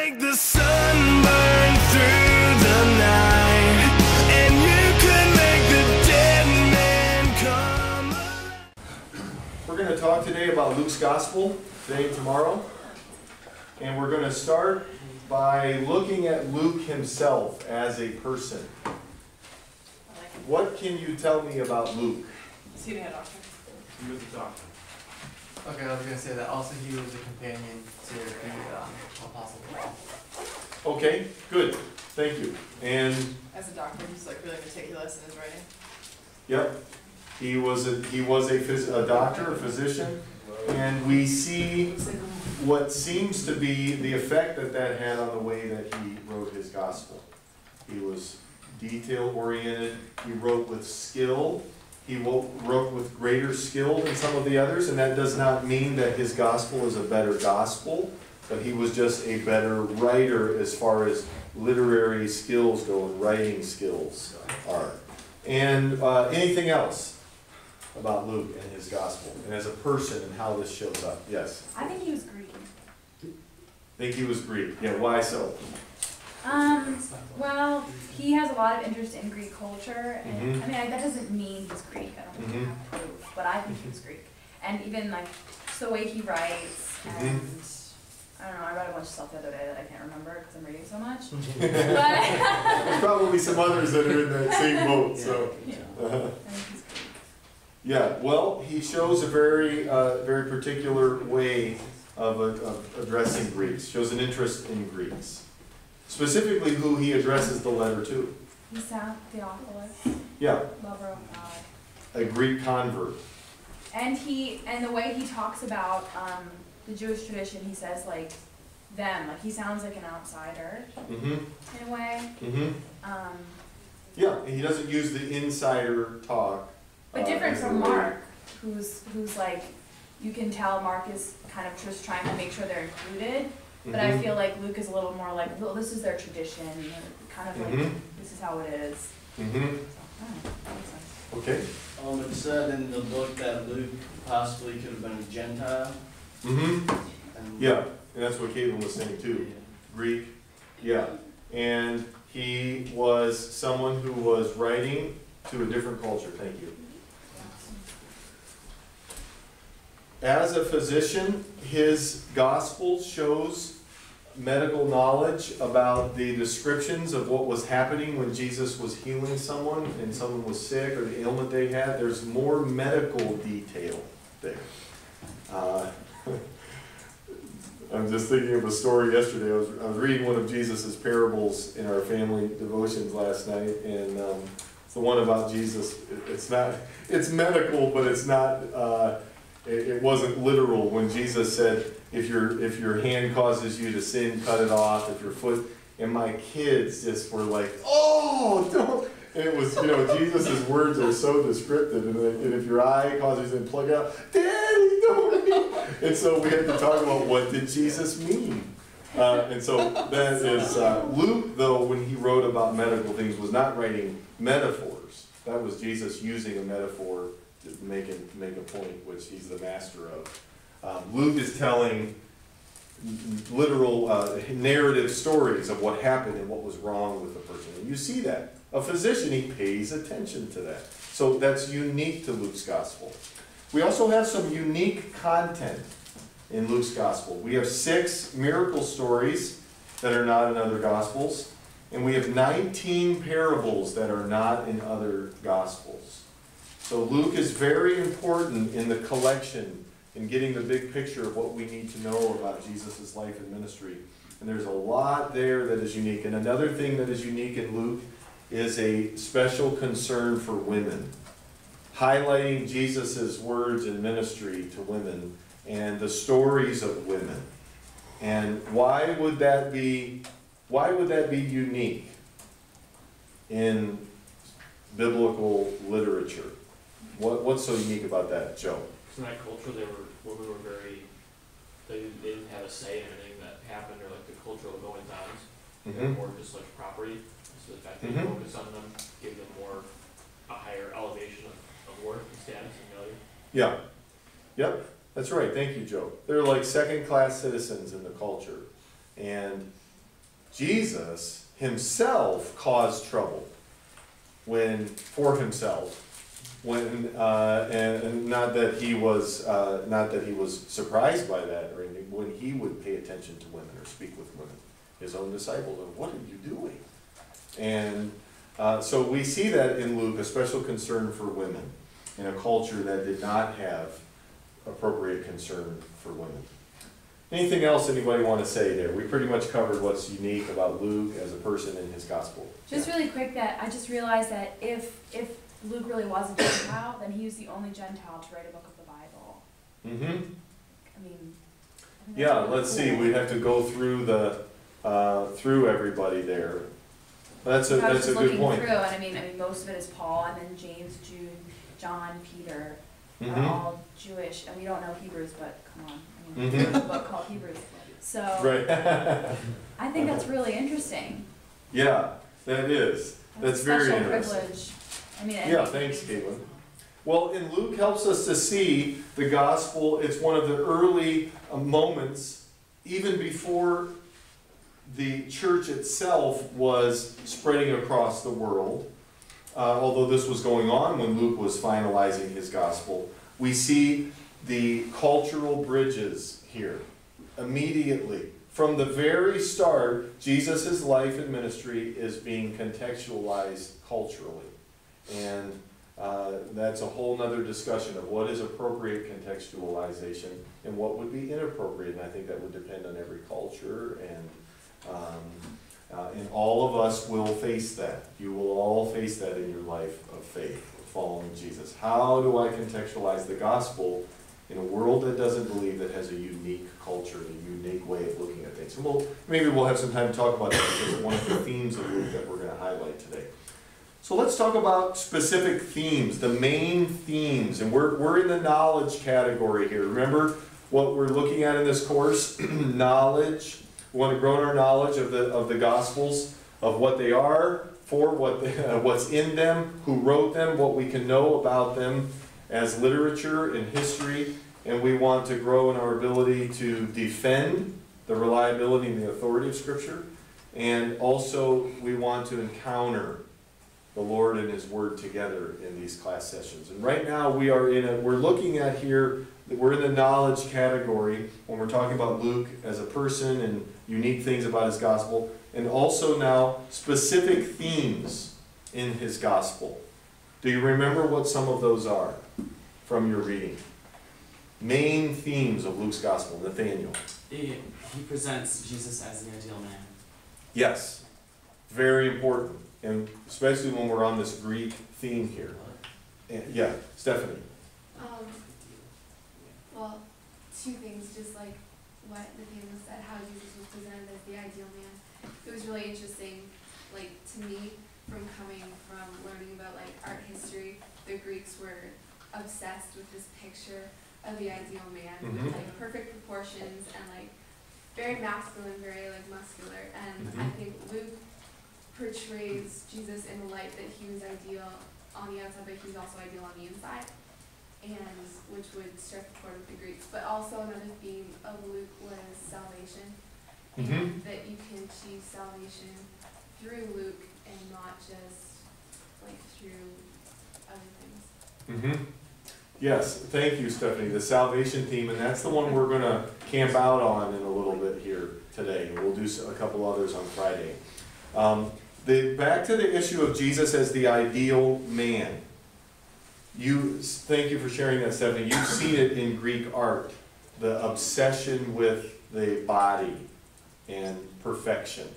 make the sun burn through the night, and you could make the dead man come alive. We're going to talk today about Luke's Gospel, today and tomorrow. And we're going to start by looking at Luke himself as a person. What can you tell me about Luke? Is he the head doctor? He was a doctor. Okay, I was going to say that also he was a companion to the Apostle Paul. Okay, good. Thank you. And As a doctor, he's like really meticulous in his writing. yep, he was a doctor, a physician, and we see what seems to be the effect that had on the way that he wrote his gospel. He was detail-oriented. He wrote with skill. He wrote with greater skill than some of the others, and that does not mean that his gospel is a better gospel, but he was just a better writer as far as literary skills go and writing skills are. And anything else about Luke and his gospel, and as a person and how this shows up? Yes? I think he was Greek. Think he was Greek. Yeah, why so? Well, he has a lot of interest in Greek culture, and Mhm. I mean, that doesn't mean he's Greek. I don't think I have proof, but I think he was Greek. And even like just the way he writes, and I don't know. I read a bunch of stuff the other day that I can't remember because I'm reading so much. There's But probably some others that are in that same boat. So, yeah, I think he's Greek. yeah. Well, he shows a very particular way of addressing Greeks. Shows an interest in Greeks. Specifically, who he addresses the letter to. He's Theophilus, Yeah, lover of God. a Greek convert. And the way he talks about the Jewish tradition, he says like them, like he sounds like an outsider Mm-hmm. in a way. Mm-hmm. Yeah, and he doesn't use the insider talk. But different as a from way. Mark, who's like, you can tell Mark is kind of just trying to make sure they're included. But I Mhm. feel like Luke is a little more like, well, this is their tradition, kind of like, this is how it is. Mm-hmm. So, I don't know, that makes sense. Okay. It said in the book that Luke possibly could have been a Gentile. Mm-hmm. And Yeah, and that's what Caitlin was saying too. Greek, yeah. And he was someone who was writing to a different culture. Thank you. As a physician, his gospel shows medical knowledge about the descriptions of what was happening when Jesus was healing someone and someone was sick or the ailment they had. There's more medical detail there. I'm just thinking of a story yesterday. I was reading one of Jesus' parables in our family devotions last night, and it's the one about Jesus. It's medical, but it's not, it wasn't literal when Jesus said, if your hand causes you to sin, cut it off. If your foot, and my kids just were like, oh, don't. And it was, Jesus' words are so descriptive. And if your eye causes you to plug it out, Daddy, don't. And so we had to talk about what did Jesus mean. And so that is, Luke, though, when he wrote about medical things, was not writing metaphors. That was Jesus using a metaphor to make a point, which he's the master of. Luke is telling literal narrative stories of what happened and what was wrong with the person. And you see that. A physician, he pays attention to that. So that's unique to Luke's gospel. We also have some unique content in Luke's gospel. We have 6 miracle stories that are not in other gospels, and we have 19 parables that are not in other gospels. So Luke is very important in the collection, in getting the big picture of what we need to know about Jesus' life and ministry. And there's a lot there that is unique. And another thing that is unique in Luke is a special concern for women, highlighting Jesus' words and ministry to women and the stories of women. And why would that be unique in biblical literature? What's so unique about that, Joe? In that culture, women were very, they didn't have a say in anything that happened or like the cultural goings-ons. They were more just like property. So the fact that you focus on them gave them a higher elevation of worth and status and value. Yeah. Yep. That's right. Thank you, Joe. They're like second-class citizens in the culture. And Jesus himself caused trouble for himself, and not that he was surprised by that or anything, when he would pay attention to women or speak with women, his own disciples, and what are you doing? And so we see that in Luke, a special concern for women in a culture that did not have appropriate concern for women. Anything else anybody want to say there? We pretty much covered what's unique about Luke as a person in his gospel. Just really quick, that I just realized that if Luke really was a Gentile, then he was the only Gentile to write a book of the Bible. Mm-hmm. I mean, I think that's Yeah, really let's see. cool. We'd have to go through through everybody there. That's a I was just good looking point. through, and I mean, most of it is Paul, and then James, Jude, John, Peter are Mm-hmm. all Jewish, and we don't know Hebrews, but come on, I mean, Mhm. there's a book called Hebrews. So Right. I think that's really interesting. Yeah, that is. That's a very special interesting. privilege. I mean, and Yeah, thanks, Caitlin. Well, and Luke helps us to see the gospel. It's one of the early moments, even before the church itself was spreading across the world. Although this was going on when Luke was finalizing his gospel, we see the cultural bridges here. Immediately, from the very start, Jesus' life and ministry is being contextualized culturally. And that's a whole nother discussion of what is appropriate contextualization and what would be inappropriate. And I think that would depend on every culture, and all of us will face that. You will all face that in your life of faith, following Jesus. How do I contextualize the gospel in a world that doesn't believe, that has a unique culture, a unique way of looking at things? And maybe we'll have some time to talk about that, because it's one of the themes of Luke that we're going to highlight today. So let's talk about specific themes, the main themes, and we're in the knowledge category here. Remember what we're looking at in this course? Knowledge. We want to grow in our knowledge of the Gospels, of what they are, what's in them, who wrote them, what we can know about them as literature and history, and we want to grow in our ability to defend the reliability and the authority of Scripture, and also we want to encounter the Lord and His Word together in these class sessions. And right now we're looking at here, we're in the knowledge category when we're talking about Luke as a person and unique things about his gospel, and also now specific themes in his gospel. Do you remember what some of those are from your reading? Main themes of Luke's gospel. Nathaniel. He presents Jesus as the ideal man. Yes, very important, and especially when we're on this Greek theme here. Yeah, Stephanie. Well, two things, just like what Nathaniel said, how Jesus was presented as the ideal man. It was really interesting, like, to me, from coming from learning about, like, art history, the Greeks were obsessed with this picture of the ideal man, with, like, perfect proportions and, like, very masculine, very, like, muscular. And I think Luke portrays Jesus in the light that he was ideal on the outside, but he was also ideal on the inside, and which would strike a chord with the Greeks. But also another theme of Luke was salvation, and that you can achieve salvation through Luke and not just like through other things. Yes, thank you, Stephanie. The salvation theme, and that's the one we're going to camp out on in a little bit here today. We'll do a couple others on Friday. Back to the issue of Jesus as the ideal man. Thank you for sharing that, Stephanie. You've seen it in Greek art, the obsession with the body and perfection.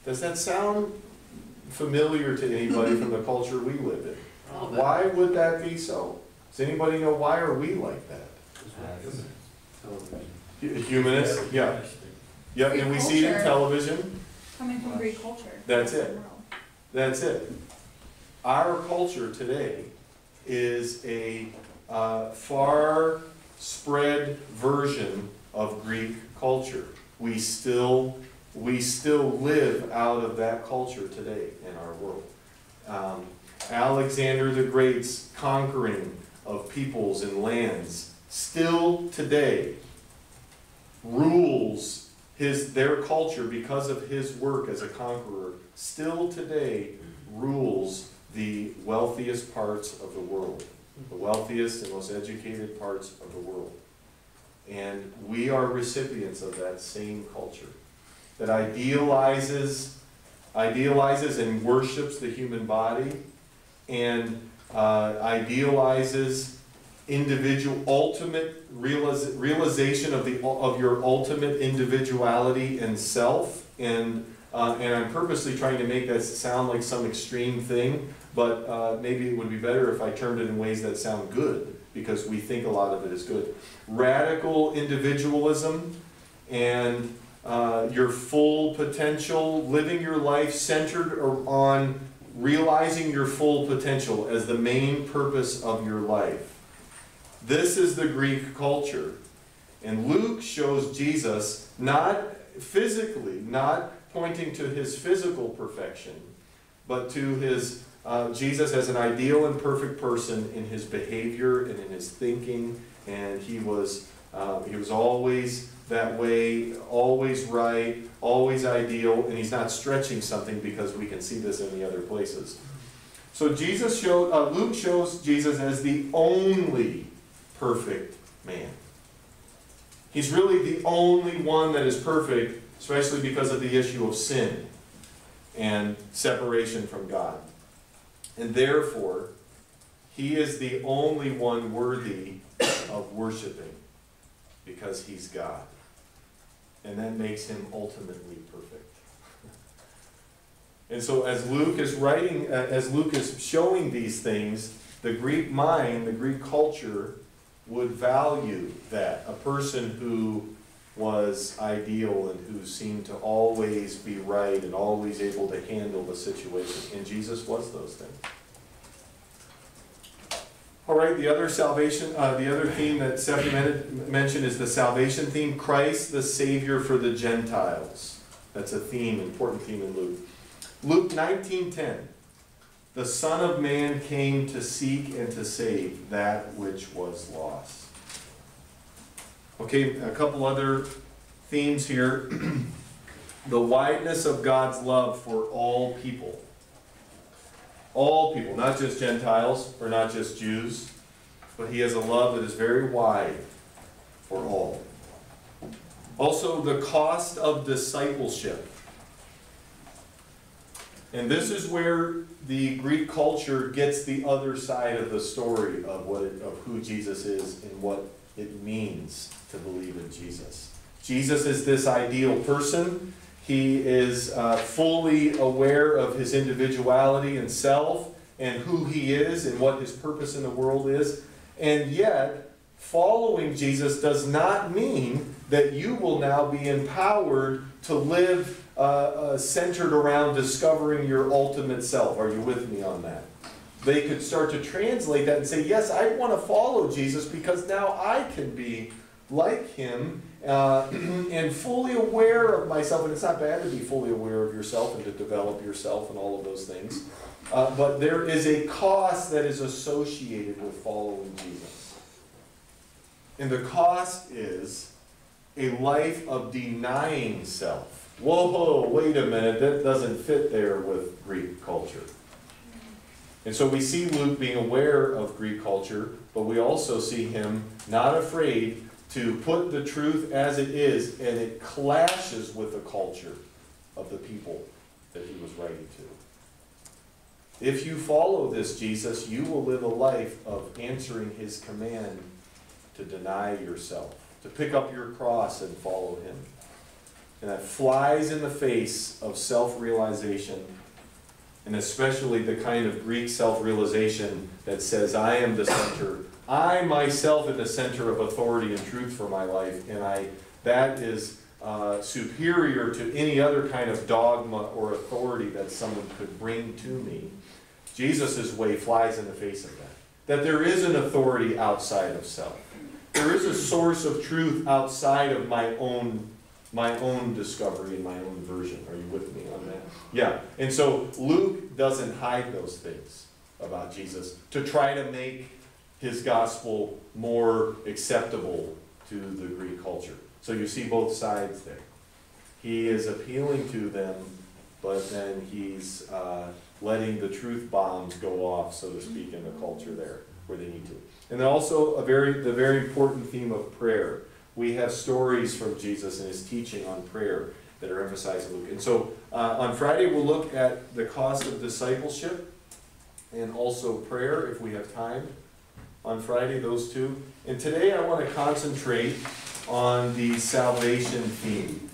Does that sound familiar to anybody from the culture we live in? Why would that be so? Does anybody know why are we like that? Humanists, yeah. Yeah, and we see it in television. Coming from Greek culture. That's it. That's it. Our culture today is a far spread version of Greek culture. We still live out of that culture today in our world. Alexander the Great's conquering of peoples and lands still today rules their culture, because of his work as a conqueror, still today rules the wealthiest parts of the world, the wealthiest and most educated parts of the world. And we are recipients of that same culture that idealizes and worships the human body, and idealizes individual ultimate realization of your ultimate individuality and self. And I'm purposely trying to make that sound like some extreme thing, but maybe it would be better if I termed it in ways that sound good, because we think a lot of it is good. Radical individualism and your full potential, living your life centered on realizing your full potential as the main purpose of your life. This is the Greek culture. And Luke shows Jesus not physically, not pointing to his physical perfection, but to his Jesus as an ideal and perfect person in his behavior and in his thinking. And he was always that way, always right, always ideal, and he's not stretching something, because we can see this in the other places. So Luke shows Jesus as the only perfect man. He's really the only one that is perfect, especially because of the issue of sin and separation from God. And therefore, he is the only one worthy of worshiping, because he's God. And that makes him ultimately perfect. And so as Luke is writing, as Luke is showing these things, the Greek mind, the Greek culture would value that. A person who was ideal and who seemed to always be right and always able to handle the situation. And Jesus was those things. All right, the other theme that Stephanie mentioned is the salvation theme. Christ, the Savior for the Gentiles. That's a theme, important theme in Luke. Luke 19:10. The Son of Man came to seek and to save that which was lost. Okay, a couple other themes here. The wideness of God's love for all people. All people, not just Gentiles or not just Jews, but he has a love that is very wide for all. Also, the cost of discipleship. And this is where the Greek culture gets the other side of the story of who Jesus is and what it means to believe in Jesus. Jesus is this ideal person. He is fully aware of his individuality and self and who he is and what his purpose in the world is. And yet, following Jesus does not mean that you will now be empowered to live centered around discovering your ultimate self. Are you with me on that? They could start to translate that and say, yes, I want to follow Jesus because now I can be like him and fully aware of myself. And it's not bad to be fully aware of yourself and to develop yourself and all of those things. But there is a cost that is associated with following Jesus. And the cost is a life of denying self. Whoa, wait a minute, that doesn't fit there with Greek culture. And so we see Luke being aware of Greek culture, but we also see him not afraid to put the truth as it is, and it clashes with the culture of the people that he was writing to. If you follow this Jesus, you will live a life of answering his command to deny yourself, to pick up your cross and follow him. And that flies in the face of self-realization, and especially the kind of Greek self-realization that says, I am the center. I myself am the center of authority and truth for my life, and that is superior to any other kind of dogma or authority that someone could bring to me. Jesus' way flies in the face of that. That there is an authority outside of self. There is a source of truth outside of my own discovery and my own version. Are you with me on that? Yeah. And so Luke doesn't hide those things about Jesus to try to make his gospel more acceptable to the Greek culture. So you see both sides there. He is appealing to them, but then he's letting the truth bombs go off, so to speak, in the culture there where they need to. And then also the very important theme of prayer. We have stories from Jesus and his teaching on prayer that are emphasized in Luke. And so on Friday we'll look at the cost of discipleship and also prayer if we have time. On Friday, those two. And today I want to concentrate on the salvation theme.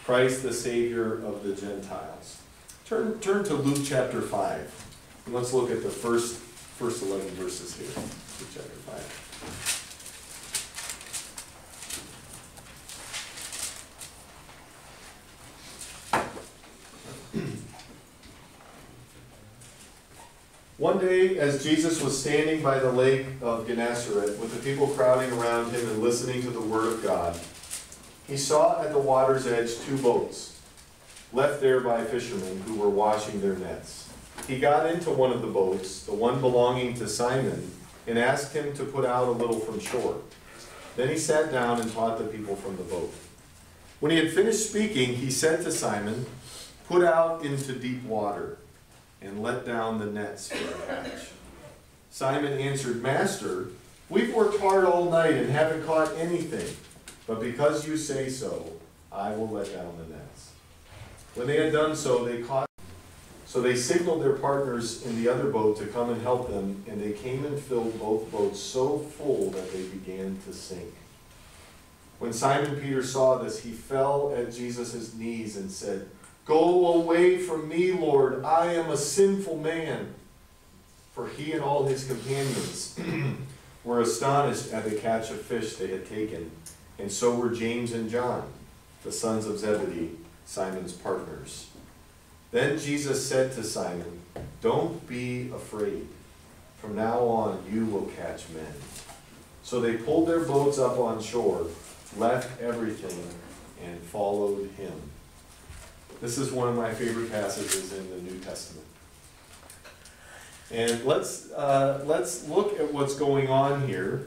Christ the Savior of the Gentiles. Turn to Luke chapter 5. And let's look at the first 11 verses here. Luke chapter 5. One day, as Jesus was standing by the lake of Gennesaret, with the people crowding around him and listening to the word of God, he saw at the water's edge 2 boats, left there by fishermen who were washing their nets. He got into one of the boats, the one belonging to Simon, and asked him to put out a little from shore. Then he sat down and taught the people from the boat. When he had finished speaking, he said to Simon, "Put out into deep water and let down the nets for a catch." Simon answered, "Master, we've worked hard all night and haven't caught anything, but because you say so, I will let down the nets." When they had done so, so they signaled their partners in the other boat to come and help them, and they came and filled both boats so full that they began to sink. When Simon Peter saw this, he fell at Jesus' knees and said, "Go away from me, Lord, I am a sinful man." For he and all his companions were astonished at the catch of fish they had taken, and so were James and John, the sons of Zebedee, Simon's partners. Then Jesus said to Simon, "Don't be afraid. From now on you will catch men." So they pulled their boats up on shore, left everything, and followed him. This is one of my favorite passages in the New Testament. And let's look at what's going on here.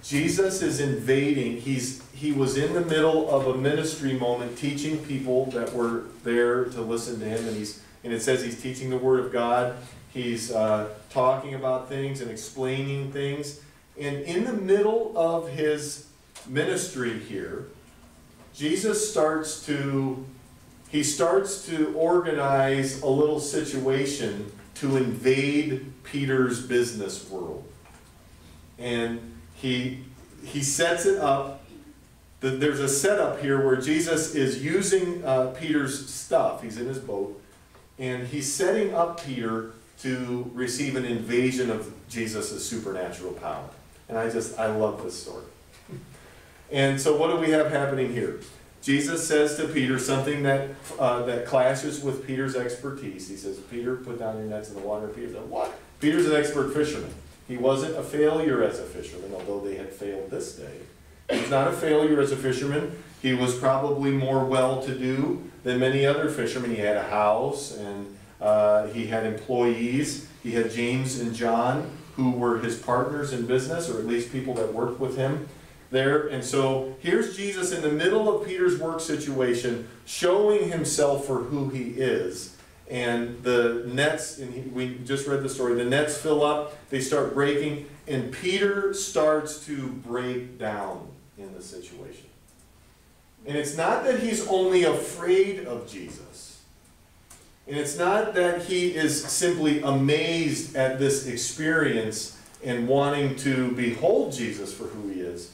Jesus is invading. He was in the middle of a ministry moment, teaching people that were there to listen to him, and it says he's teaching the Word of God. He's talking about things and explaining things. And in the middle of his ministry here, Jesus starts to organize a little situation to invade Peter's business world. And he sets it up. There's a setup here where Jesus is using Peter's stuff. He's in his boat. And he's setting up Peter to receive an invasion of Jesus' supernatural power. And I love this story. And so what do we have happening here? Jesus says to Peter something that clashes with Peter's expertise. He says, "Peter, put down your nets in the water." Peter said, "What?" Peter's an expert fisherman. He wasn't a failure as a fisherman, although they had failed this day. He was not a failure as a fisherman. He was probably more well-to-do than many other fishermen. He had a house, and he had employees. He had James and John, who were his partners in business, or at least people that worked with him there. And so here's Jesus in the middle of Peter's work situation, showing himself for who he is. And the nets, and we just read the story, the nets fill up, they start breaking, and Peter starts to break down in the situation. And it's not that he's only afraid of Jesus. And it's not that he is simply amazed at this experience and wanting to behold Jesus for who he is.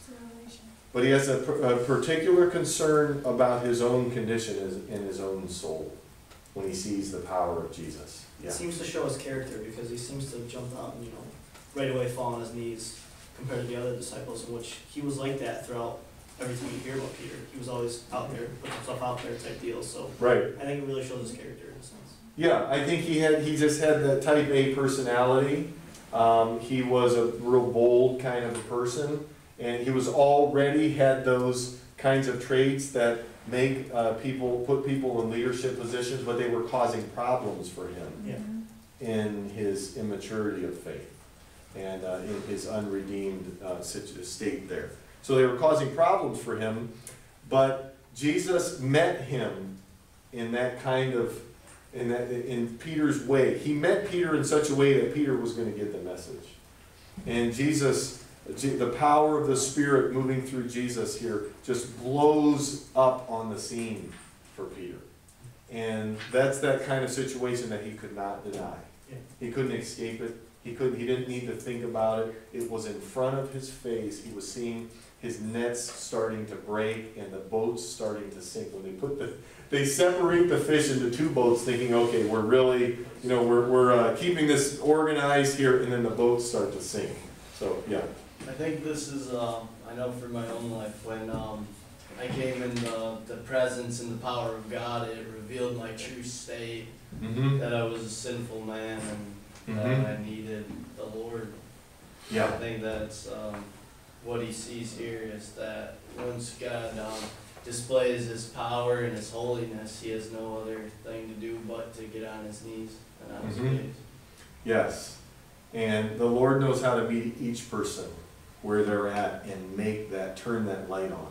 But he has a particular concern about his own condition in his own soul when he sees the power of Jesus. It seems to show his character, because he seems to jump out and, right away fall on his knees compared to the other disciples, in which he was like that throughout everything you hear about Peter. He was always out there, put himself out there type deal. So right. I think it really shows his character in a sense. Yeah, I think he just had that type A personality. He was a real bold kind of a person, and he was already had those kinds of traits that make put people in leadership positions, but they were causing problems for him in his immaturity of faith and in his unredeemed state there. So they were causing problems for him, but Jesus met him in that kind of, in Peter's way. He met Peter in such a way that Peter was going to get the message. And Jesus, the power of the Spirit moving through Jesus here just blows up on the scene for Peter. And that's that kind of situation that he could not deny. He couldn't escape it. He didn't need to think about it. It was in front of his face. He was seeing his nets starting to break and the boats starting to sink. When they separate the fish into two boats, thinking, okay, we're really, we're keeping this organized here, and then the boats start to sink. So, yeah. I think this is, I know for my own life, when I came in the presence and the power of God, it revealed my true state, that I was a sinful man and that I needed the Lord. Yeah. I think that's what he sees here, is that once God displays his power and his holiness, he has no other thing to do but to get on his knees and on his face. Yes. And the Lord knows how to meet each person where they're at and turn that light on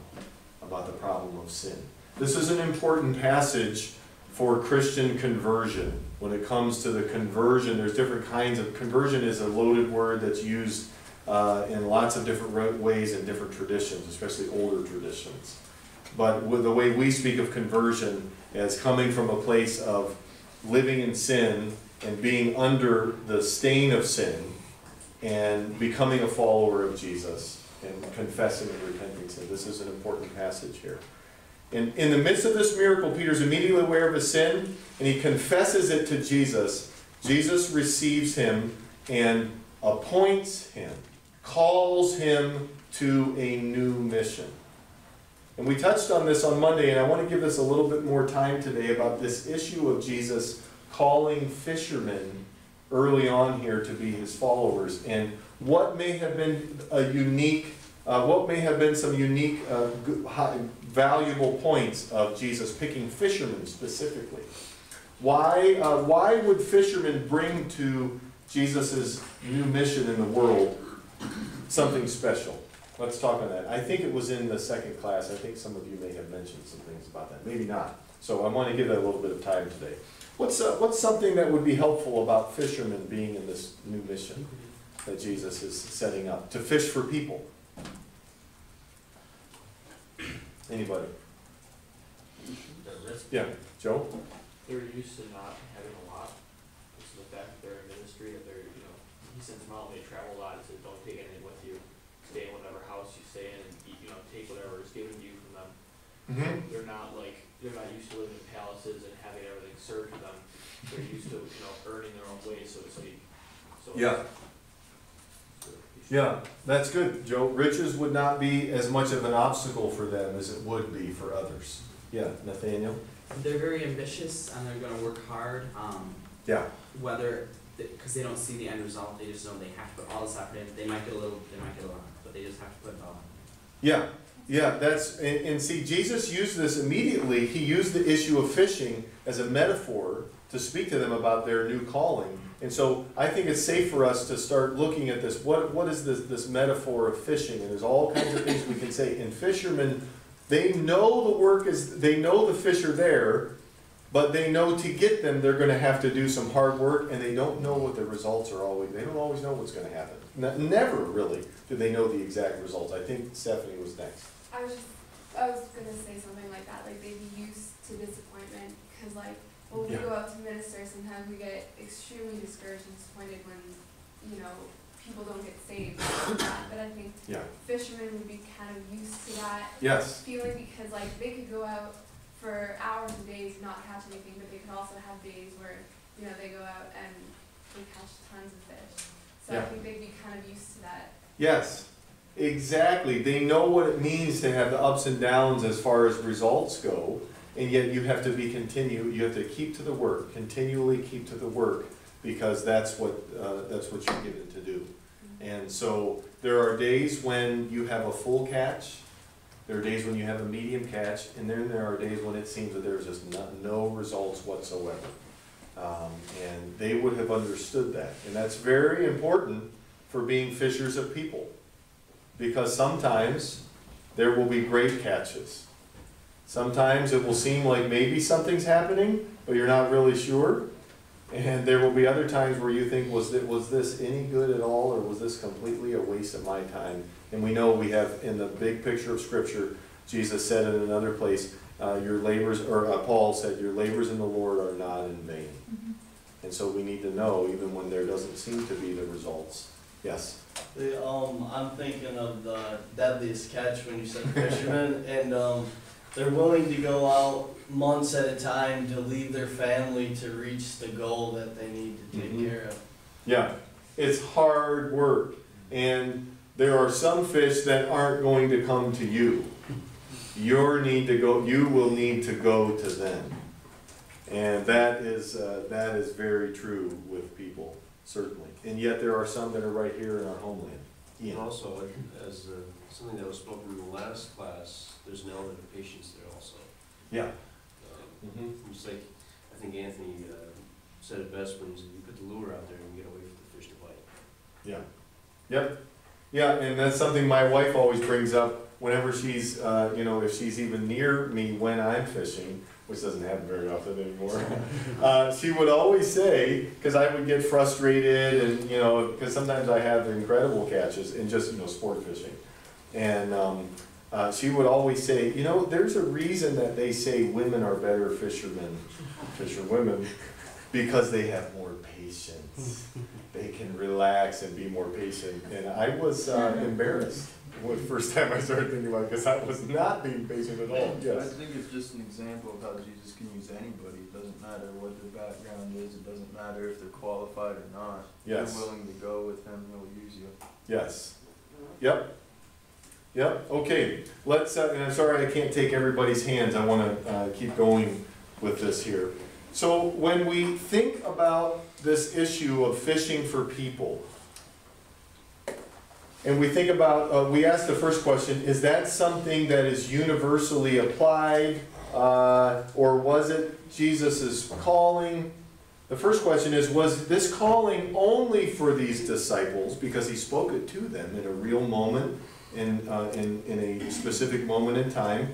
about the problem of sin. This is an important passage for Christian conversion. When it comes to the conversion, there's different kinds of conversion. Is a loaded word that's used in lots of different ways in different traditions, especially older traditions. But with the way we speak of conversion as coming from a place of living in sin and being under the stain of sin and becoming a follower of Jesus and confessing and repenting sin. This is an important passage here. And in the midst of this miracle, Peter's immediately aware of his sin, and he confesses it to Jesus. Jesus receives him and appoints him, calls him to a new mission. And we touched on this on Monday, and I want to give this a little bit more time today about this issue of Jesus calling fishermen early on here to be his followers, and what may have been some unique, valuable points of Jesus picking fishermen specifically. Why would fishermen bring to Jesus' new mission in the world something special? Let's talk on that. I think it was in the second class. I think some of you may have mentioned some things about that. Maybe not. So I want to give that a little bit of time today. What's something that would be helpful about fishermen being in this new mission that Jesus is setting up? To fish for people. Anybody? Yeah, Joe? They're used to not having a lot. It's the fact that they're in ministry, that they're, he sends them out and they travel a lot and says, don't take anything with you. Stay in whatever house you stay in and eat, take whatever is given to you from them. They're not used to living in palaces and having everything served to them. They're used to, earning their own way, so to speak. So yeah. Yeah, that's good, Joe. Riches would not be as much of an obstacle for them as it would be for others. Yeah, Nathaniel? They're very ambitious and they're going to work hard. Yeah. Because they don't see the end result, they just know they have to put all this effort in. They might get a little, they might get a lot, but they just have to put it all in. Yeah. Yeah, and see, Jesus used this immediately. He used the issue of fishing as a metaphor to speak to them about their new calling. And so I think it's safe for us to start looking at this. What is this metaphor of fishing? And there's all kinds of things we can say. And fishermen, they know they know the fish are there, but they know to get them, they're going to have to do some hard work, and they don't know what the results are always. They don't always know what's going to happen. Never really do they know the exact results. I think Stephanie was next. I was gonna say something like that, like they'd be used to disappointment, because when we go out to minister, sometimes we get extremely discouraged and disappointed when, people don't get saved like that. But I think fishermen would be kind of used to that feeling, because they could go out for hours and days not catch anything, but they could also have days where, they go out and they catch tons of fish. So I think they'd be kind of used to that. Yes. Exactly. They know what it means to have the ups and downs as far as results go, and yet you have to you have to keep to the work, continually keep to the work, because that's what you're given to do. And so there are days when you have a full catch, there are days when you have a medium catch, and then there are days when it seems that there's just no results whatsoever. And they would have understood that. And that's very important for being fishers of people. Because sometimes there will be great catches. Sometimes it will seem like maybe something's happening, but you're not really sure. And there will be other times where you think, was this any good at all, or was this completely a waste of my time? And we know we have, in the big picture of Scripture, Jesus said in another place, your labors, or Paul said, your labors in the Lord are not in vain. And so we need to know, even when there doesn't seem to be the results. Yes? I'm thinking of the deadliest catch when you said fishermen, and they're willing to go out months at a time to leave their family to reach the goal that they need to take care of. Yeah, it's hard work, and there are some fish that aren't going to come to you. You will need to go to them. And that is very true with people, certainly. And yet there are some that are right here in our homeland. And also, as something that was spoken in the last class, there's an element of patience there also. Yeah. It's like, I think Anthony said it best when he said, you put the lure out there and you get away for the fish to bite. Yeah. Yep. Yeah, and that's something my wife always brings up whenever she's, if she's even near me when I'm fishing, which doesn't happen very often anymore. She would always say, because I would get frustrated, and because sometimes I have incredible catches in just sport fishing, and she would always say, there's a reason that they say women are better fisherwomen, because they have more patience. They can relax and be more patient. And I was embarrassed the first time I started thinking about it, because I was not being patient at all. Yes. I think it's just an example of how Jesus can use anybody. It doesn't matter what their background is. It doesn't matter if they're qualified or not. Yes. If you're willing to go with him, he'll use you. Yes. Yep. Yep. Okay. Let's. And I'm sorry I can't take everybody's hands. I want to keep going with this here. So when we think about this issue of fishing for people, and we think about, we ask the first question, is that something that is universally applied, or was it Jesus' calling? The first question is, was this calling only for these disciples, because he spoke it to them in a real moment, in a specific moment in time,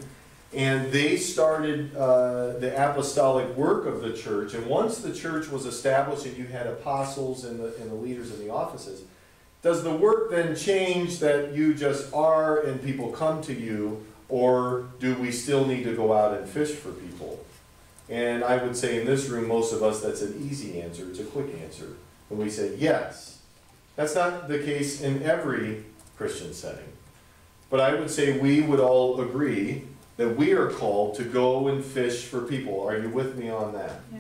and they started the apostolic work of the church, and once the church was established and you had apostles and the leaders in the offices, does the work then change that you just are and people come to you, or do we still need to go out and fish for people? And I would say in this room, most of us, that's an easy answer. It's a quick answer. And we say yes. That's not the case in every Christian setting. But I would say we would all agree that we are called to go and fish for people. Are you with me on that? Yeah.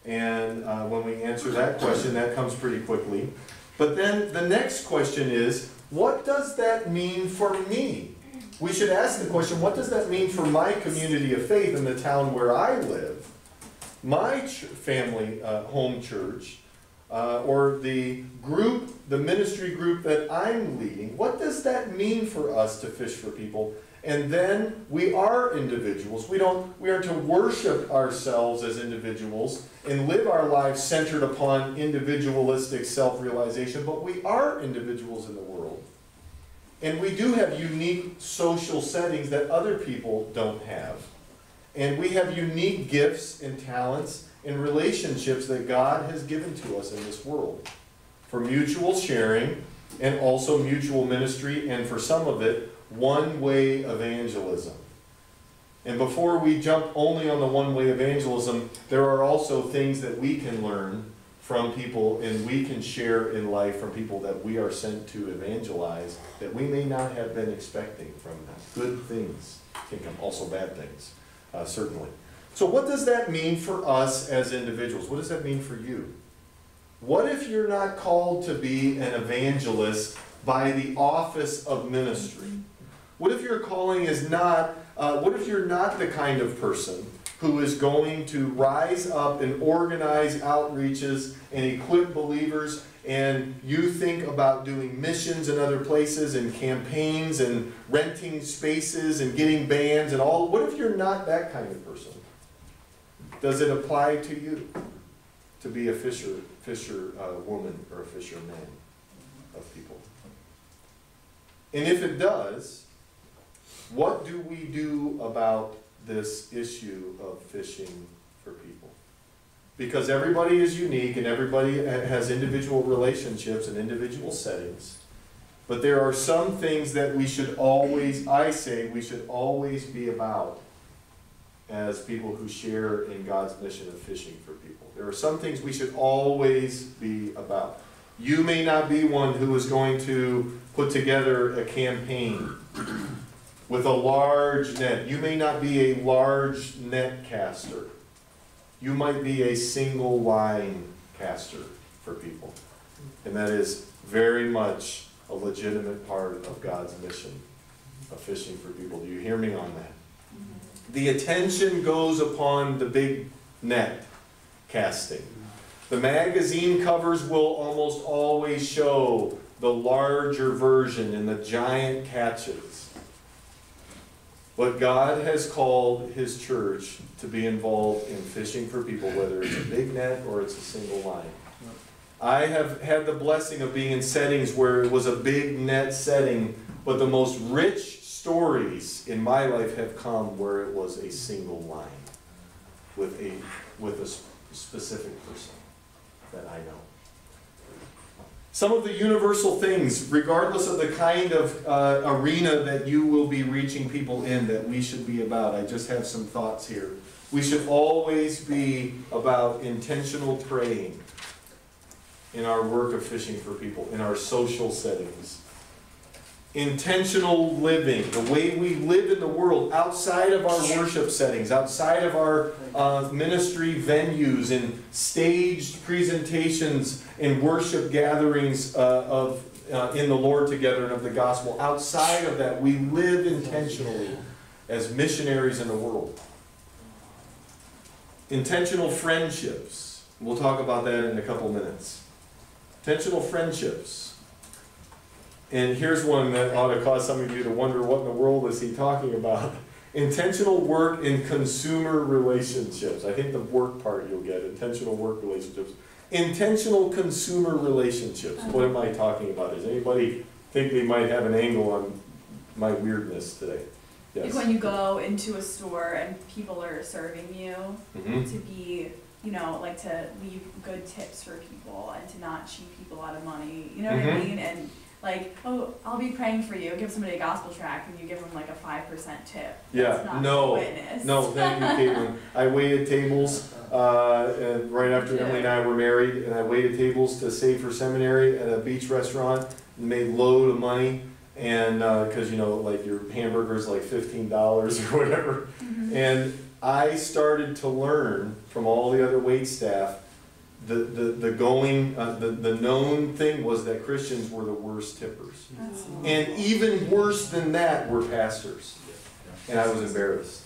And when we answer that question, that comes pretty quickly. But then the next question is, what does that mean for me? We should ask the question, what does that mean for my community of faith in the town where I live? My family home church, or the group, the ministry group that I'm leading, what does that mean for us to fish for people? And then we are individuals. We are to worship ourselves as individuals and live our lives centered upon individualistic self-realization, but we are individuals in the world. And we do have unique social settings that other people don't have. And we have unique gifts and talents and relationships that God has given to us in this world for mutual sharing and also mutual ministry, and for some of it, one-way evangelism. And before we jump only on the one-way evangelism, there are also things that we can learn from people and we can share in life from people that we are sent to evangelize that we may not have been expecting from them. Good things can come, also bad things, certainly. So what does that mean for us as individuals? What does that mean for you? What if you're not called to be an evangelist by the office of ministry? What if your calling is not, what if you're not the kind of person who is going to rise up and organize outreaches and equip believers, and you think about doing missions in other places and campaigns and renting spaces and getting bands and all? What if you're not that kind of person? Does it apply to you to be a fisher woman or a fisherman of people? And if it does, What do we do about this issue of fishing for people? Because everybody is unique and everybody has individual relationships and individual settings. But there are some things that we should always, I say, we should always be about as people who share in God's mission of fishing for people. There are some things we should always be about. You may not be one who is going to put together a campaign with a large net. You may not be a large net caster. You might be a single line caster for people. And that is very much a legitimate part of God's mission of fishing for people. Do you hear me on that? The attention goes upon the big net casting. The magazine covers will almost always show the larger version and the giant catches. But God has called His church to be involved in fishing for people, whether it's a big net or it's a single line. I have had the blessing of being in settings where it was a big net setting, but the most rich stories in my life have come where it was a single line with a specific person that I know. Some of the universal things, regardless of the kind of arena that you will be reaching people in, that we should be about. I just have some thoughts here. We should always be about intentional praying in our work of fishing for people, in our social settings. Intentional living, the way we live in the world, outside of our worship settings, outside of our ministry venues, in staged presentations, in worship gatherings in the Lord together and of the gospel. Outside of that, we live intentionally as missionaries in the world. Intentional friendships. We'll talk about that in a couple minutes. Intentional friendships. And here's one that ought to cause some of you to wonder, what in the world is he talking about? Intentional work in consumer relationships. I think the work part you'll get, intentional work relationships. Intentional consumer relationships. What am I talking about? Does anybody think they might have an angle on my weirdness today? Yes. Like when you go into a store and people are serving you, to be, you know, like to leave good tips for people and to not cheat people out of money. You know what I mean? And like, oh, I'll be praying for you. Give somebody a gospel tract and you give them like a 5% tip. Yeah, That's not no, witness. no, thank you, Caitlin. I waited tables, and right after Emily and I were married, and I waited tables to save for seminary at a beach restaurant, and made a load of money, and because you know, like your hamburger's like $15 or whatever, and I started to learn from all the other wait staff. The known thing was that Christians were the worst tippers. And even worse than that were pastors. And I was embarrassed.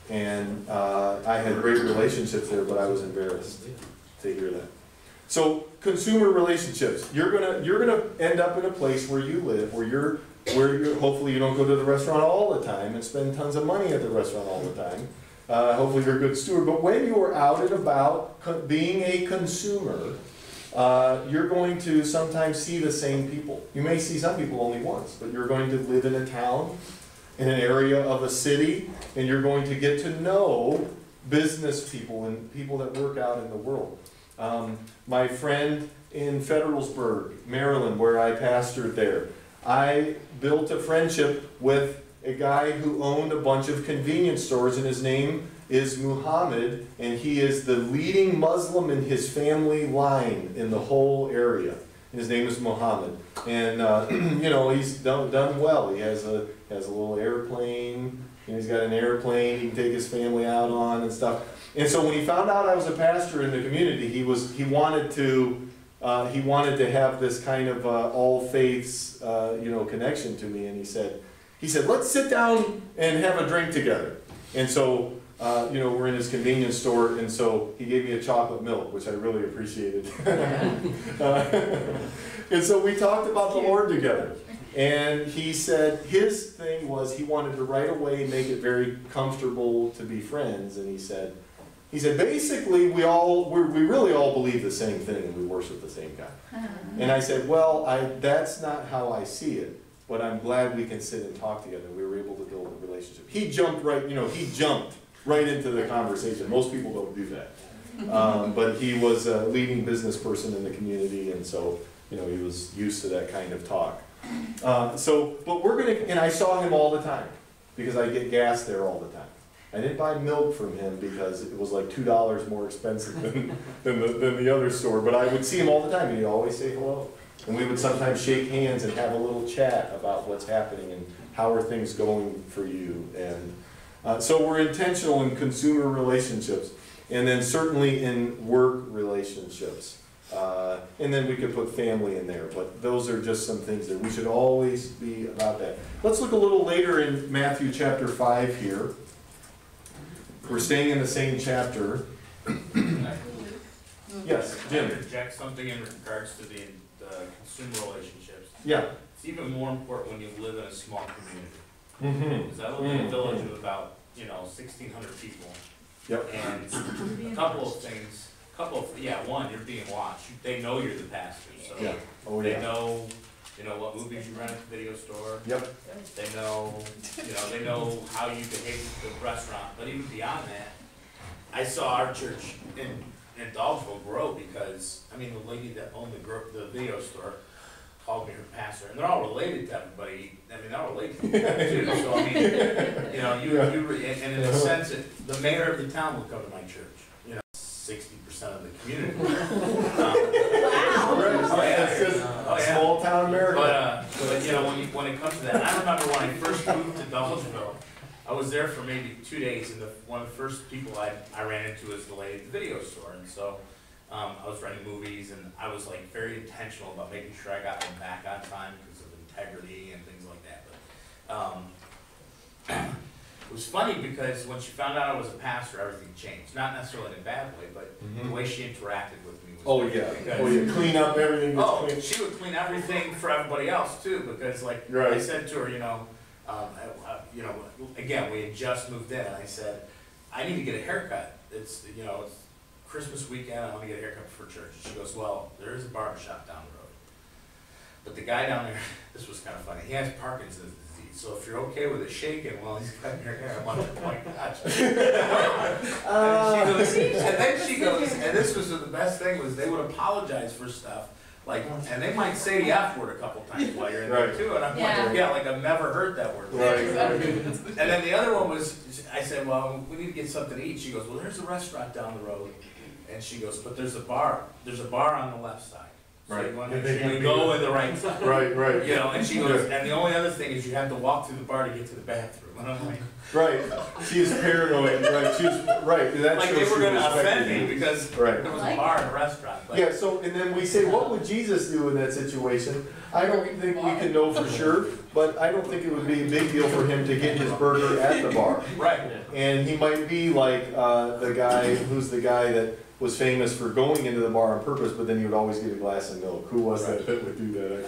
And I had great relationships there, but I was embarrassed to hear that. So consumer relationships. You're gonna end up in a place where you live, where you're hopefully you don't go to the restaurant all the time and spend tons of money at the restaurant all the time. Hopefully you're a good steward. But when you are out and about being a consumer, you're going to sometimes see the same people. You may see some people only once, but you're going to live in a town, in an area of a city, and you're going to get to know business people and people that work out in the world. My friend in Federalsburg, Maryland, where I pastored there, I built a friendship with a guy who owned a bunch of convenience stores, and his name is Muhammad, and he is the leading Muslim in his family line in the whole area. And his name is Muhammad, and you know, he's done well. He has a little airplane. You know, he's got an airplane he can take his family out on and stuff. And so when he found out I was a pastor in the community, he wanted to have this kind of all faiths connection to me, and he said, let's sit down and have a drink together. And so, we're in his convenience store, and so he gave me a chocolate milk, which I really appreciated. And so we talked about the Lord together. And he said his thing was he wanted to right away make it very comfortable to be friends. And he said basically we really all believe the same thing and we worship the same God. And I said, well, that's not how I see it. But I'm glad we can sit and talk together. We were able relationship. He jumped right into the conversation. Most people don't do that. But he was a leading business person in the community, and so, he was used to that kind of talk. And I saw him all the time, because I get gas there all the time. I didn't buy milk from him because it was like $2 more expensive than the other store, but I would see him all the time, and he'd always say hello. And we would sometimes shake hands and have a little chat about what's happening and how are things going for you. And so we're intentional in consumer relationships, and then certainly in work relationships. And then we could put family in there, but those are just some things that we should always be about that. Let's look a little later in Matthew chapter 5 here. We're staying in the same chapter. Yes, Jim. Interject something in regards to the consumer relationships. Yeah. It's even more important when you live in a small community. Mm-hmm. Because I live in a village of about 1,600 people. Yep. And a couple of things. One, you're being watched. They know you're the pastor, so Yeah. Oh, they yeah. know what movies you rent at the video store. Yep. They know how you behave at the restaurant. But even beyond that, I saw our church in Dolgeville grow because the lady that owned the video store called me her pastor, and they're all related to everybody. They're all related to each other too. So and in a sense, the mayor of the town would come to my church. 60% of the community. Wow. It's just small town America. But when it comes to that, and I remember when I first moved to Dolgeville, I was there for maybe 2 days, and one of the first people I ran into was the lady at the video store, and so I was renting movies, and I was very intentional about making sure I got them back on time because of integrity and things like that. But it was funny because when she found out I was a pastor, everything changed. Not necessarily in a bad way, but the way she interacted with me was different. Clean up everything. Clean. She would clean everything for everybody else too, because Right. I said to her, again, we had just moved in, and I said, I need to get a haircut. It's Christmas weekend, I want to get a haircut for church. And she goes, well, there is a barber shop down the road. But the guy down there, this was kind of funny, he has Parkinson's disease, so if you're okay with it shaking while he's cutting your hair, I'm like, oh my gosh. And then she goes, and this was the best thing, was they would apologize for stuff, and they might say the F word a couple times while you're in there too, and I'm like, I've never heard that word. And then the other one was, I said, well, we need to get something to eat. She goes, well, there's a restaurant down the road. And she goes, but there's a bar on the left side. So you want to make sure you go in the right side. Right. And she goes, and the only other thing is you have to walk through the bar to get to the bathroom. And I'm like, right. She was paranoid. Right. She was right. That they were going to offend me because there was a bar and a restaurant. But yeah. So and then we say, what would Jesus do in that situation? I don't think we can know for sure, but I don't think it would be a big deal for him to get his burger at the bar. Right. And he might be like the guy that was famous for going into the bar on purpose, but then he would always get a glass of milk. Who was that would do that?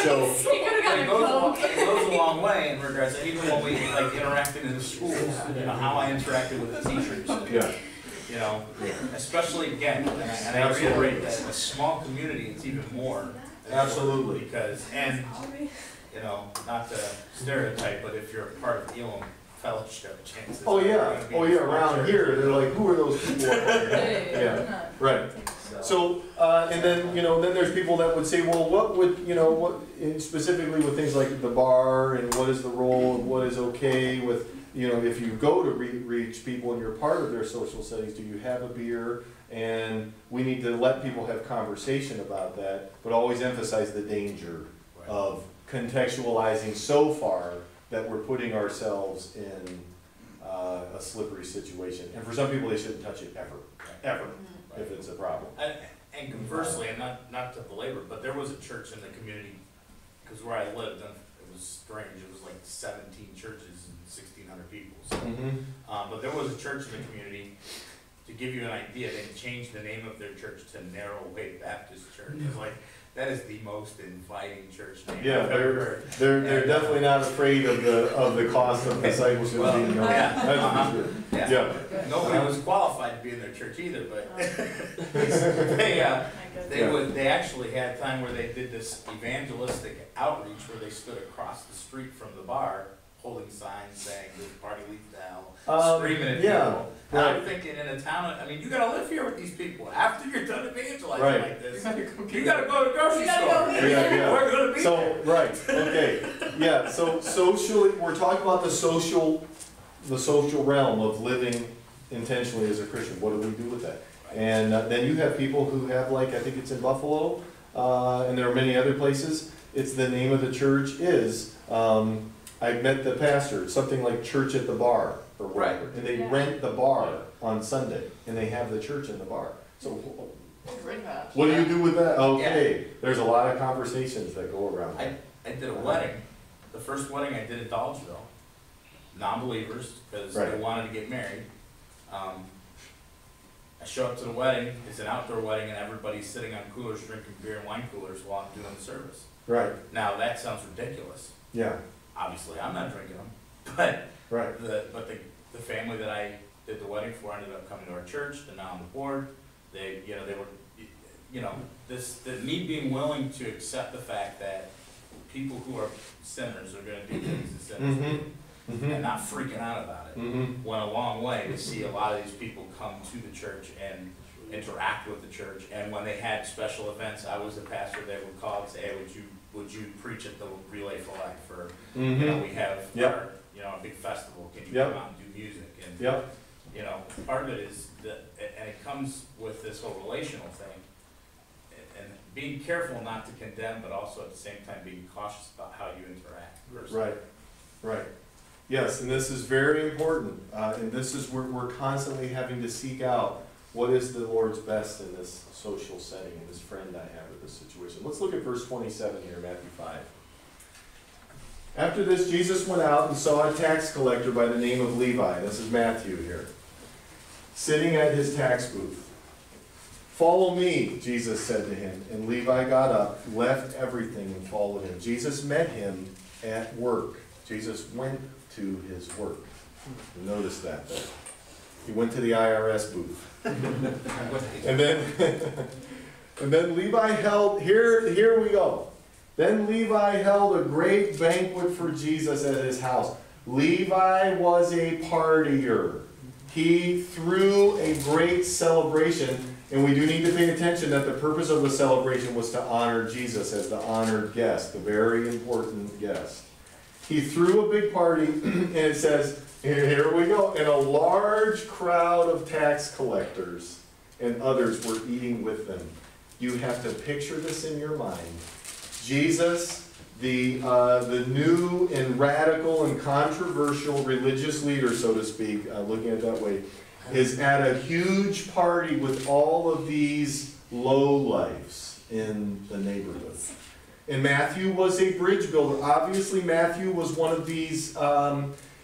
So it goes a long way in regards to even when we interacted in the schools, how I interacted with the teachers. Especially again, and I reiterate that in a small community, it's even more. Absolutely. Because, not to stereotype, but if you're a part of Elam Fellowship, chances Oh yeah, around here, they're like, who are those people? Yeah, right. So, and then, then there's people that would say, well, what would, specifically with things like the bar, and what is the role, and what is okay with, if you go to reach people and you're part of their social settings, do you have a beer? And we need to let people have conversation about that, but always emphasize the danger of contextualizing so far that we're putting ourselves in a slippery situation. And for some people, they shouldn't touch it ever, if it's a problem. And conversely, and not to belabor, but there was a church in the community, because where I lived, and it was strange, it was like 17 churches and 1,600 people. So, but there was a church in the community. To give you an idea, they changed the name of their church to Narrow Way Baptist Church. It's like that is the most inviting church name Yeah, I've ever heard. they're definitely not afraid of the cost of discipleship Well, being known. yeah. That's for sure. Yeah. Nobody was qualified to be in their church either, but they actually had a time where they did this evangelistic outreach where they stood across the street from the bar holding signs saying this party leaves now, screaming at people. And I'm thinking in a town, I mean, you gotta live here with these people. After you're done evangelizing like this, you gotta go to the grocery store. We're gonna be there. Right, okay. Yeah, so socially, we're talking about the social realm of living intentionally as a Christian. What do we do with that? And then you have people who have, like, I think it's in Buffalo, and there are many other places. It's the name of the church is, I met the pastor, something like Church at the Bar, or whatever. Right. And they rent the bar on Sunday, and they have the church in the bar. So what do you do with that? Okay, there's a lot of conversations that go around that. I did a wedding, the first wedding I did at Dolgeville, non-believers, because they wanted to get married. I show up to the wedding, it's an outdoor wedding, and everybody's sitting on coolers drinking beer and wine coolers while I'm doing the service. Right. Now, that sounds ridiculous. Yeah. Obviously, I'm not drinking them, but right. the family that I did the wedding for ended up coming to our church. They're now on the board. They were, me being willing to accept the fact that people who are sinners are going to do things that sinners do, and not freaking out about it, went a long way to see a lot of these people come to the church and interact with the church. And when they had special events, I was the pastor. They would call and say, "Hey, would you preach at the Relay for Life?" Or we have our, a big festival. Can you come out and do music? And part of it is that, and it comes with this whole relational thing, and being careful not to condemn, but also at the same time being cautious about how you interact. Right. Yes, and this is very important, and this is where we're constantly having to seek out what is the Lord's best in this social setting, and this friend I have with this situation. Let's look at verse 27 here, Matthew 5. After this, Jesus went out and saw a tax collector by the name of Levi, this is Matthew here, sitting at his tax booth. "Follow me," Jesus said to him, and Levi got up, left everything, and followed him. Jesus met him at work. Jesus went to his work. You notice that there. He went to the IRS booth. and then Levi held, here we go. Then Levi held a great banquet for Jesus at his house. Levi was a partier. He threw a great celebration, and we do need to pay attention that the purpose of the celebration was to honor Jesus as the honored guest, the very important guest. He threw a big party, and it says, here we go, and a large crowd of tax collectors and others were eating with them. You have to picture this in your mind. Jesus, the new and radical and controversial religious leader, so to speak, looking at it that way, is at a huge party with all of these lowlifes in the neighborhood. And Matthew was a bridge builder. Obviously, Matthew was one of these,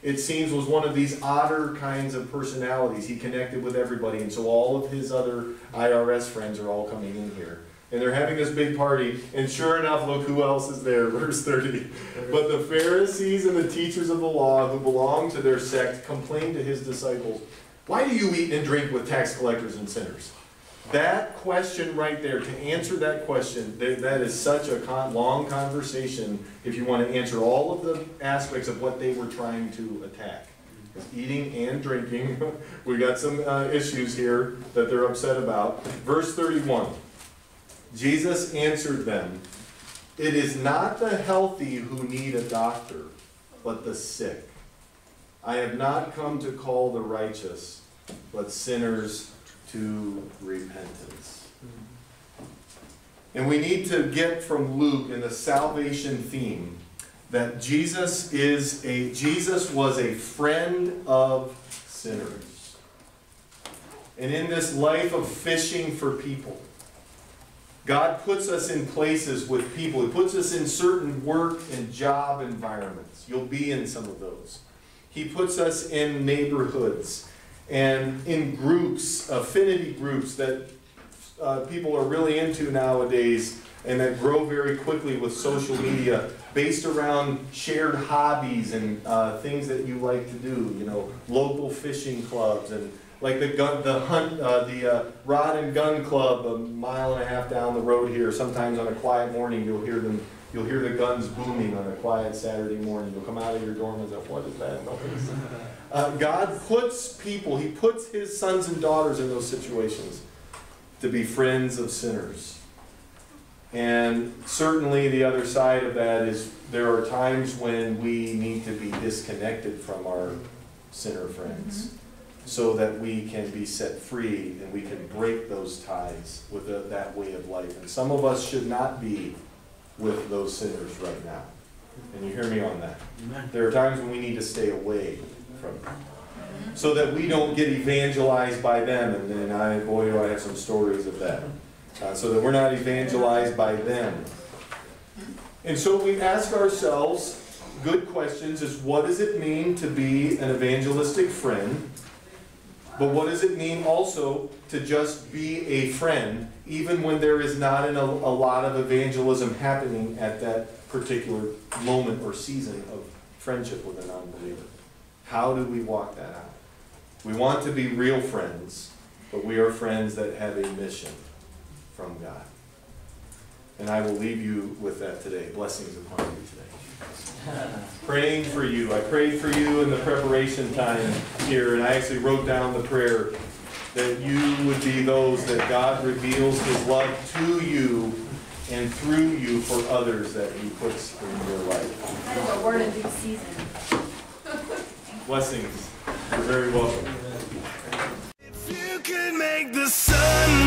it seems, was one of these odder kinds of personalities. He connected with everybody, and so all of his other IRS friends are all coming in here. And they're having this big party, and sure enough, look who else is there, verse 30. But the Pharisees and the teachers of the law who belonged to their sect complained to his disciples, "Why do you eat and drink with tax collectors and sinners?" That question right there, to answer that question, that is such a long conversation if you want to answer all of the aspects of what they were trying to attack. Eating and drinking, we got some issues here that they're upset about. Verse 31, Jesus answered them, "It is not the healthy who need a doctor, but the sick. I have not come to call the righteous, but sinners to repentance." And we need to get from Luke in the salvation theme that Jesus was a friend of sinners. And in this life of fishing for people, God puts us in places with people. He puts us in certain work and job environments. You'll be in some of those. He puts us in neighborhoods and in groups, affinity groups that people are really into nowadays, and that grow very quickly with social media based around shared hobbies and things that you like to do, you know, local fishing clubs and like the rod and gun club a mile and a half down the road here. Sometimes on a quiet morning you'll hear the guns booming on a quiet Saturday morning. You'll come out of your dorm and say, what is that noise? God puts people, He puts His sons and daughters in those situations to be friends of sinners. And certainly the other side of that is there are times when we need to be disconnected from our sinner friends so that we can be set free and we can break those ties with that way of life. And some of us should not be with those sinners right now. And you hear me on that? Amen. There are times when we need to stay away from them so that we don't get evangelized by them. And then I have some stories of that. So that we're not evangelized by them. And so we ask ourselves good questions is what does it mean to be an evangelistic friend? But what does it mean also to just be a friend even when there is not a lot of evangelism happening at that particular moment or season of friendship with an unbeliever? How do we walk that out? We want to be real friends, but we are friends that have a mission from God. And I will leave you with that today. Blessings upon you today. Praying for you. I prayed for you in the preparation time here, and I actually wrote down the prayer that you would be those that God reveals His love to you and through you for others that He puts in your life. That is a word in due season. Blessings. You're very welcome. If you could make the sun